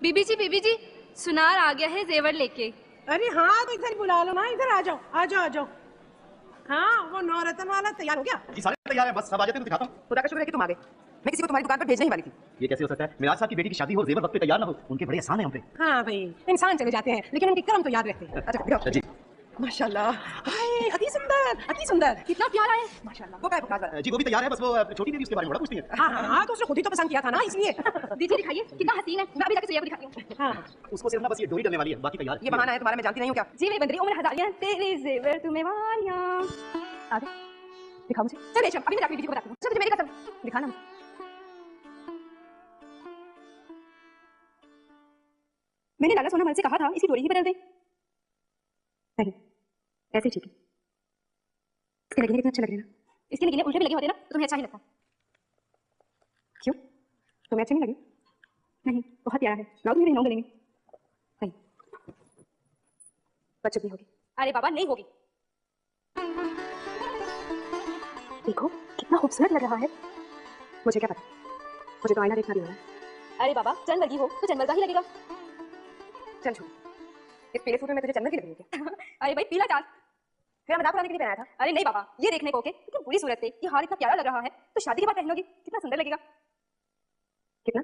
बीबी जी सुनार आ गया है जेवर लेके। अरे हाँ तो इधर बुला लो ना, इधर आ जाओ आ जाओ आ जाओ। हाँ वो नौरतन वाला तैयार हो गया? जी सारे तैयार है, बस सब आ जाते हैं तो दिखाता हूँ। खुदा का शुक्र है कि तुम आ गए। मैं किसी को तुम्हारी दुकान पर भेजने ही वाली थी। ये कैसे हो सकता है? मिराज साहब की बेटी की शादी हो, जेवर वक्त पे तैयार ना हो, उनके बड़े एहसान है हम पे। हाँ भाई, इंसान चले जाते हैं लेकिन उनके कर्म तो याद रहते हैं। अच्छा जी माशाल्लाह, हाय अति सुंदर अति सुंदर, कितना प्यारा है माशाल्लाह। वो क्या बुखार जी वो भी तैयार है, बस वो छोटी बेबी उसके बारे में बड़ा पूछती है। हाँ हाँ हाँ, तो उसने खुद ही तो पसंद किया था ना इसलिए। दीजिए दिखाइए कितना हसीन है, मैं अभी जाके सुइया को दिखाती हूँ। हाँ उसको सिर्फ ना बस ये डोरी डलने वाली है, बाकी तैयार। ये बहाना है तुम्हारा, मैं जानती नहीं हूँ क्या। जी मेरी बंदरी उम्र हजारियां तेरे जेवर तुम्हें वारियां। आगे दिखाओ मुझे। चल रेशम अभी मैं जाके बीबी को बताती हूँ। चल मेरी कसम दिखाना मुझे। मैंने लाला सोना मल से कहा था इसकी डोरी ही बदल दे। नहीं ऐसे ठीक है। इसके लगने कितने अच्छे लग रहे हैं ना। इसके लगने उल्टे भी लगे होते ना तो तुम्हें अच्छा ही लगता। क्यों तुम्हें अच्छे नहीं लगे? नहीं बहुत प्यारा है, लाओ तुम्हें नौ गलेंगे। नहीं बच्चे नहीं होगी। अरे बाबा नहीं होगी। देखो कितना खूबसूरत लग रहा है। मुझे क्या पता, मुझे तो आईना देखना भी हो रहा है। अरे बाबा चंद लगी हो तो चंदल का ही लगेगा। चल छोड़, इस पीले सूट में तुझे चंदन की लग रही है क्या? अरे भाई पीला चाल फिर मजाक उड़ाने के लिए पहनाया था। अरे नहीं बाबा ये देखने को कितनी बुरी सूरत है, ये हार इतना प्यारा लग रहा है तो शादी के बाद पहनोगी कितना सुंदर लगेगा। कितना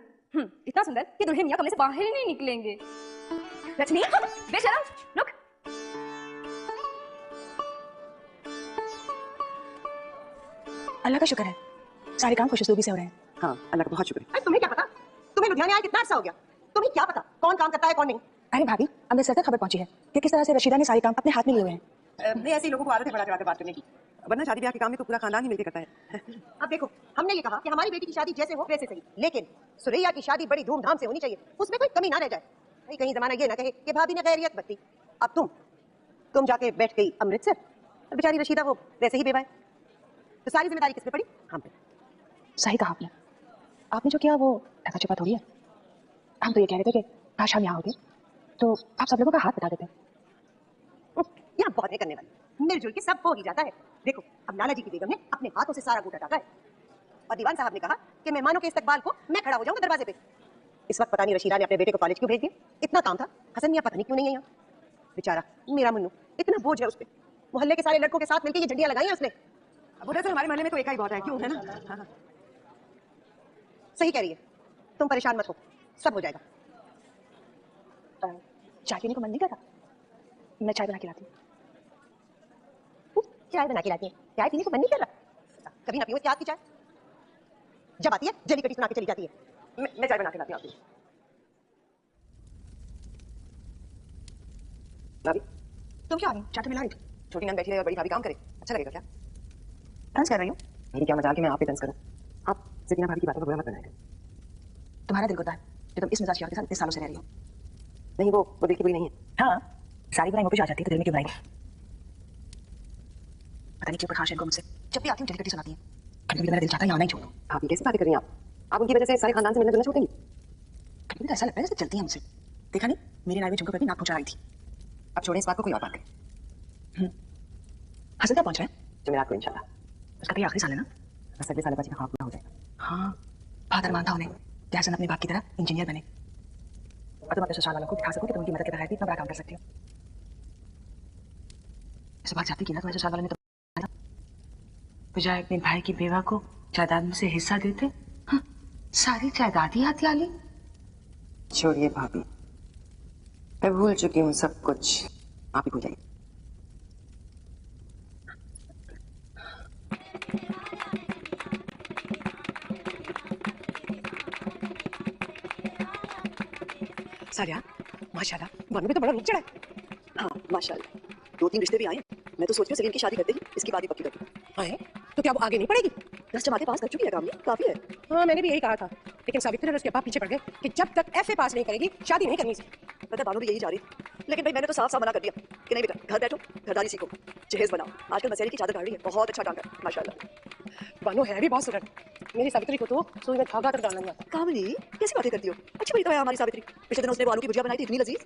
इतना सुंदर कि दुल्हन मियां कमरे से बाहर ही नहीं निकलेंगे। रजनी बेशरम रुक। अल्लाह का शुक्र है सारे काम खुशूबी से हो रहे हैं। हाँ अल्लाह का बहुत शुक्र है। अरे तुम्हें क्या पता, तुम्हें लुधियाने आए कितना अर्सा हो गया, तुम्हें क्या पता कौन काम करता है कौन नहीं। अरे भाभी अमृतसर तक खबर पहुंची है कि किस तरह से रशीदा ने सारे काम अपने हाथ में लिए हुए हैं। नहीं ऐसे लोगों को आदत है बड़ा चढ़ा बात करने की, वरना शादी ब्याह के काम में तो पूरा खानदान ही मिलकर करता है। अब देखो हमने ये कहा कि हमारी बेटी की शादी जैसे हो वैसे सही, लेकिन सुरैया की शादी बड़ी धूमधाम से होनी चाहिए, उसमें कोई कमी ना रह जाए। भाई कहीं जमाना ये ना कहे कि भाभी ने खैरियत बत्ती। अब तुम जाके बैठ गई अमृतसर और बेचारी रशीदा वो वैसे ही बेवा है, तो सारी जिम्मेदारी किस पे पड़ी? हम पे। सही कहा आपने जो किया वो ढका छुपा थोड़ी है। हम तो ये कह रहे थे कि काश हम यहाँ होते तो आप सब लोगों का हाथ बता देते। यहाँ बहुत नहीं करने वाली, मिलजुल के सब हो ही जाता है। देखो अब लाला जी की बेगम ने अपने हाथों से सारा बूटा टाका है और दीवान साहब ने कहा कि मेहमानों के इस्तकबाल को मैं खड़ा हो जाऊंगा दरवाजे पे। इस वक्त पता नहीं रशीदा ने अपने बेटे को कॉलेज क्यों भेज दिया, इतना काम था। हसन मियां पता नहीं क्यों नहीं है यहाँ। बेचारा मेरा मुन्नू इतना बोझ है उस पर, मोहल्ले के सारे लड़कों के साथ मिलकर ये झंडियां लगाई हैं उसने। अब उधर से हमारे महल्ले में तो एक ही बहुत है, क्यों है ना। हाँ। सही कह रही है, तुम परेशान मत हो, सब हो जाएगा। चाय पीने को मन नहीं करता? मैं चाय बना के लाती हूँ। चाय बना के लाती है, चाय पीने को मन नहीं कर रहा? कभी ना पियो क्या की चाय, जब आती है जली कटी सुना के चली जाती है। मैं चाय बना के लाती हूँ। भाभी तुम क्या आ रही? चाय तो मिला रही थी। छोटी नंद बैठी है और बड़ी भाभी काम करे, अच्छा लगेगा क्या? डांस कर रही हूँ। मेरी क्या मजाल कि मैं आप ही डांस करूँ। आप सकीना भाभी की बातों को बुरा मत बनाएगा। तुम्हारा दिल होता है कि तुम इस मिजाज की औरत के साथ इतने सालों से रह रही हो। नहीं वो दिल की बुरी नहीं है। हाँ सारी बुराई मुझ पे आ जाती है तो दिल में क्यों बुराई? पता नहीं क्यों प्रकाश इनको मुझसे जब भी आती हूँ जल्दी सुनाती है। कभी भी मेरा दिल चाहता है यहाँ नहीं छोड़ो। भाभी कैसी बातें कर रही हैं आप उनकी वजह से सारे खानदान से मिलना जुलना छोड़ देंगी। कभी तो ऐसा लगता है जैसे चलती है मुझसे। देखा नहीं मेरे नाई में झुमकर भी नाक पहुंचा रही थी। अब छोड़ें इस बात को, कोई और बात करें। हसन क्या पहुंच रहा है? जमेरात को इंशाल्लाह। उसका तो ये आखिरी साल है ना? बस अगले साल बच्चे का हाँ पूरा हो जाएगा। हाँ फादर मानता उन्हें कि हसन अपने बाप की तरह इंजीनियर बने और तुम अपने ससुराल वालों को दिखा सको कि तुम उनकी मदद के बगैर भी इतना बड़ा काम कर सकती हो। इस बात जाती की ना तुम्हारे ससुराल वालों ने तो बजाय अपने भाई की बेवा को जायदाद में से हिस्सा देते हाँ, सारी जायदाद ही हाथ ली। छोड़िए भाभी, मैं भूल चुकी हूँ सब कुछ, आप ही भूल जाइए। सारिया माशाल्लाह बनु भी तो बड़ा रूप चढ़ा है। हाँ माशाल्लाह, 2-3 रिश्ते भी आए। मैं तो सोच रही हूँ सेलिम की शादी करते ही इसकी बात ही पक्की कर दूँ। है तो क्या वो आगे नहीं पड़ेगी? 10 जमातें पास कर चुकी है, काम नहीं काफी है। हाँ मैंने भी यही कहा था, लेकिन सावित्री और उसके बाप पीछे पड़ गए कि जब तक FA पास नहीं करेगी शादी नहीं करनी। पता बानू भी यही जा रही थी, लेकिन भाई मैंने तो साफ साफ मना कर दिया कि नहीं बेटा, घर बैठो, घरदारी सीखो, जहेज बनाओ। आजकल मसैली की चादर काट रही है, बहुत अच्छा टांका है माशाल्लाह। बानो है भी बहुत सुंदर, मेरी सावित्री को तो सुई में धागा तक डालना नहीं आता। कामली कैसी बातें करती हो, अच्छी बड़ी तो है हमारी सावित्री। पिछले दिनों उसने वो आलू की भुजिया बनाई थी, इतनी लजीज।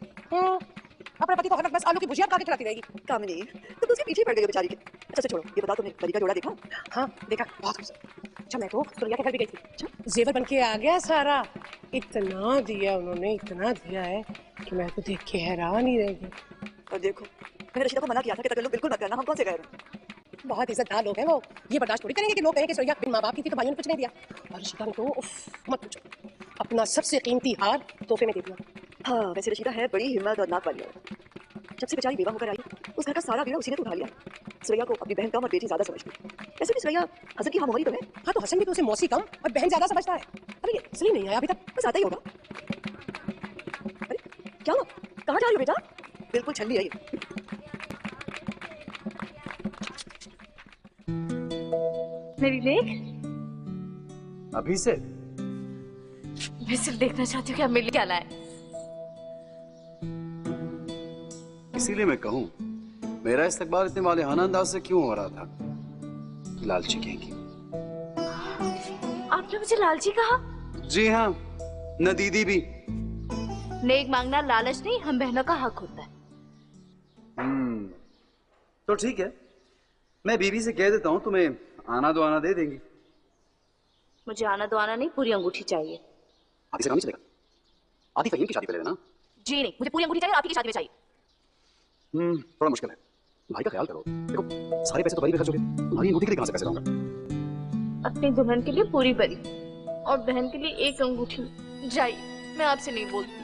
अपना पति तो हर वक्त बस आलू की भुजिया खा के खिलाती रहेगी। कामिनी तुम तो उसके पीछे पड़ गई हो बेचारी के। अच्छा छोड़ो, ये बताओ तुमने परी का जोड़ा देखा? हाँ देखा, बहुत खूबसूरत। अच्छा मैं तो सुरैया के घर भी गई थी। अच्छा जेवर बन के आ गया सारा। इतना दिया उन्होंने, इतना दिया है कि मैं तो देख के हैरान ही रह गई। और देखो मैंने रशीदा को मना किया था कि तकल्लुफ बिल्कुल मत करना, हम कौन से गए रहे। बहुत इज्जतदार लोग हैं वो, ये बर्दाश्त थोड़ी करेंगे कि लोग कहें कि सुरैया बिन माँ बाप की थी तो भाइयों ने कुछ नहीं दिया। और रशीदा ने तो उफ मत पूछो, अपना सबसे कीमती हार तोहफे में दे दिया। हाँ वैसे रशीदा है बड़ी हिम्मत और नाक वाली औरत। जब से बेचारी बेवा होकर आई उस घर का सारा बीड़ा उसी ने तो उठा लिया। सुरैया को अपनी बहन कम और बेटी ज्यादा समझती। वैसे भी सुरैया हसन की हम उम्र ही तो है। हाँ तो हसन भी तो उसे मौसी कम और बहन ज्यादा समझता है। अरे ये इसलिए नहीं आया अभी तक, बस आता ही होगा। अरे क्या हुआ, कहाँ जा रही हो बेटा? बिल्कुल छल्ली है ये। मेरी लेक, अभी से मैं सिर्फ देखना चाहती हूँ कि आप मेरे लिए क्या लाए। इसीलिए मैं कहूं मेरा इस्तकबाल इतने वालेहाना अंदाज से क्यों हो रहा था? लालची कहेंगी। आपने मुझे लालची कहा? जी हाँ, न दीदी भी। नेक मांगना लालच नहीं, हम बहनों का हक होता है। तो ठीक है, मैं बीवी से कह देता हूँ तुम्हें आना दो आना दे देंगी। मुझे आना दो आना नहीं, पूरी अंगूठी चाहिए। आदि से काम नहीं चलेगा। आदि फहीम की शादी पे ले लेना। जी नहीं, मुझे पूरी अंगूठी चाहिए, आपकी की शादी में चाहिए। थोड़ा मुश्किल है। भाई का ख्याल करो। देखो सारे पैसे तो बड़ी में खर्च हो गए, तुम्हारी अंगूठी के लिए कहां से पैसे लाऊंगा? अपनी दुल्हन के लिए पूरी बरी और बहन के लिए एक अंगूठी। जाइए, मैं आपसे नहीं बोलती।